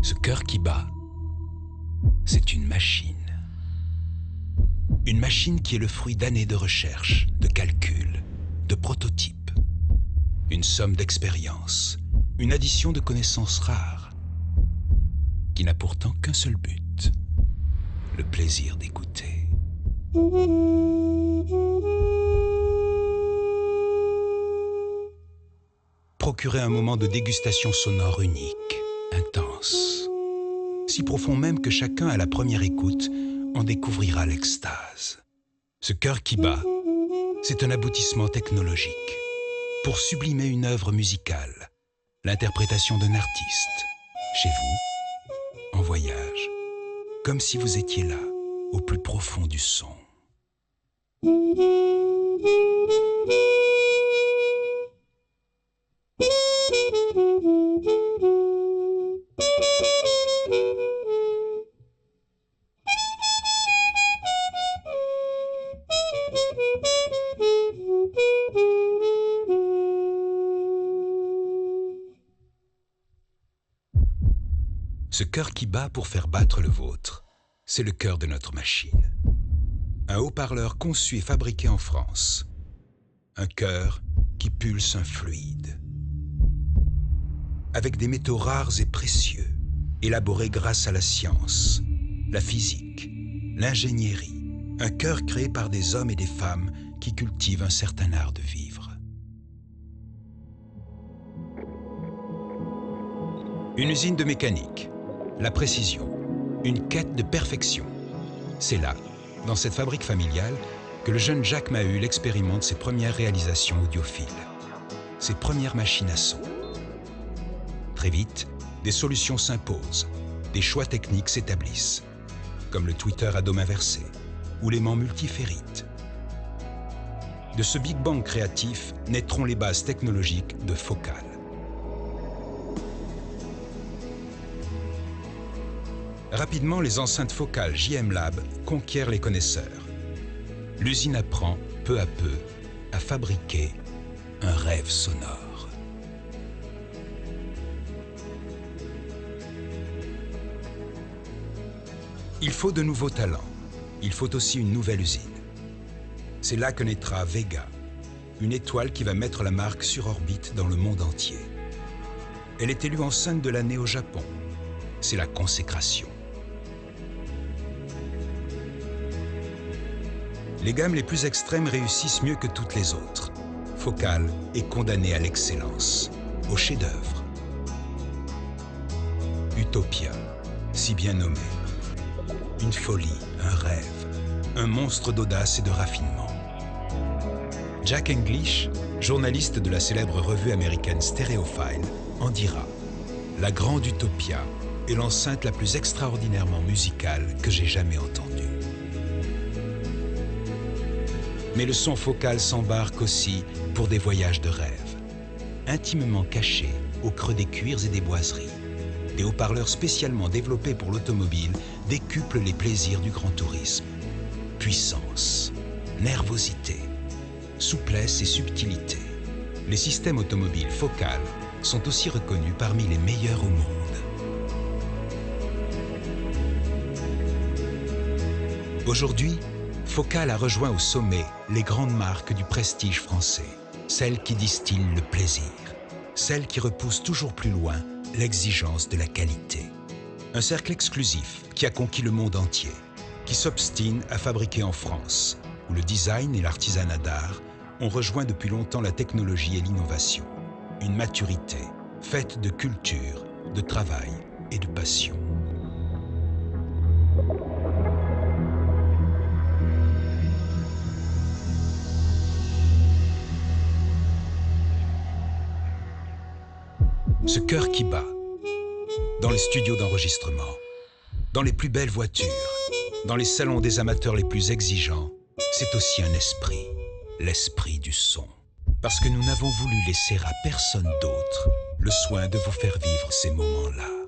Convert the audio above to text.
Ce cœur qui bat, c'est une machine. Une machine qui est le fruit d'années de recherche, de calculs, de prototypes. Une somme d'expériences, une addition de connaissances rares, qui n'a pourtant qu'un seul but, le plaisir d'écouter. Procurer un moment de dégustation sonore unique, intense, si profond même que chacun à la première écoute en découvrira l'extase. Ce cœur qui bat, c'est un aboutissement technologique pour sublimer une œuvre musicale, l'interprétation d'un artiste, chez vous, en voyage, comme si vous étiez là, au plus profond du son. Ce cœur qui bat pour faire battre le vôtre, c'est le cœur de notre machine. Un haut-parleur conçu et fabriqué en France. Un cœur qui pulse un fluide. Avec des métaux rares et précieux, élaborés grâce à la science, la physique, l'ingénierie. Un cœur créé par des hommes et des femmes qui cultivent un certain art de vivre. Une usine de mécanique, la précision, une quête de perfection. C'est là, dans cette fabrique familiale, que le jeune Jacques Mahul expérimente ses premières réalisations audiophiles, ses premières machines à son. Très vite, des solutions s'imposent, des choix techniques s'établissent, comme le tweeter à dôme inversé ou l'aimant multiférite. De ce Big Bang créatif naîtront les bases technologiques de Focal. Rapidement, les enceintes Focal JM Lab conquièrent les connaisseurs. L'usine apprend, peu à peu, à fabriquer un rêve sonore. Il faut de nouveaux talents. Il faut aussi une nouvelle usine. C'est là que naîtra Vega, une étoile qui va mettre la marque sur orbite dans le monde entier. Elle est élue enceinte de l'année au Japon. C'est la consécration. Les gammes les plus extrêmes réussissent mieux que toutes les autres. Focal est condamné à l'excellence, au chef-d'œuvre. Utopia, si bien nommé. Une folie, un rêve, un monstre d'audace et de raffinement. Jack English, journaliste de la célèbre revue américaine Stereophile, en dira « La grande Utopia est l'enceinte la plus extraordinairement musicale que j'ai jamais entendue. » Mais le son Focal s'embarque aussi pour des voyages de rêve, intimement cachés au creux des cuirs et des boiseries. Des haut-parleurs spécialement développés pour l'automobile décuplent les plaisirs du grand tourisme. Puissance, nervosité, souplesse et subtilité. Les systèmes automobiles Focal sont aussi reconnus parmi les meilleurs au monde. Aujourd'hui, Focal a rejoint au sommet les grandes marques du prestige français, celles qui distillent le plaisir, celles qui repoussent toujours plus loin l'exigence de la qualité. Un cercle exclusif qui a conquis le monde entier, qui s'obstine à fabriquer en France, où le design et l'artisanat d'art ont rejoint depuis longtemps la technologie et l'innovation. Une maturité faite de culture, de travail et de passion. Ce cœur qui bat, dans les studios d'enregistrement, dans les plus belles voitures, dans les salons des amateurs les plus exigeants, c'est aussi un esprit, l'esprit du son. Parce que nous n'avons voulu laisser à personne d'autre le soin de vous faire vivre ces moments-là.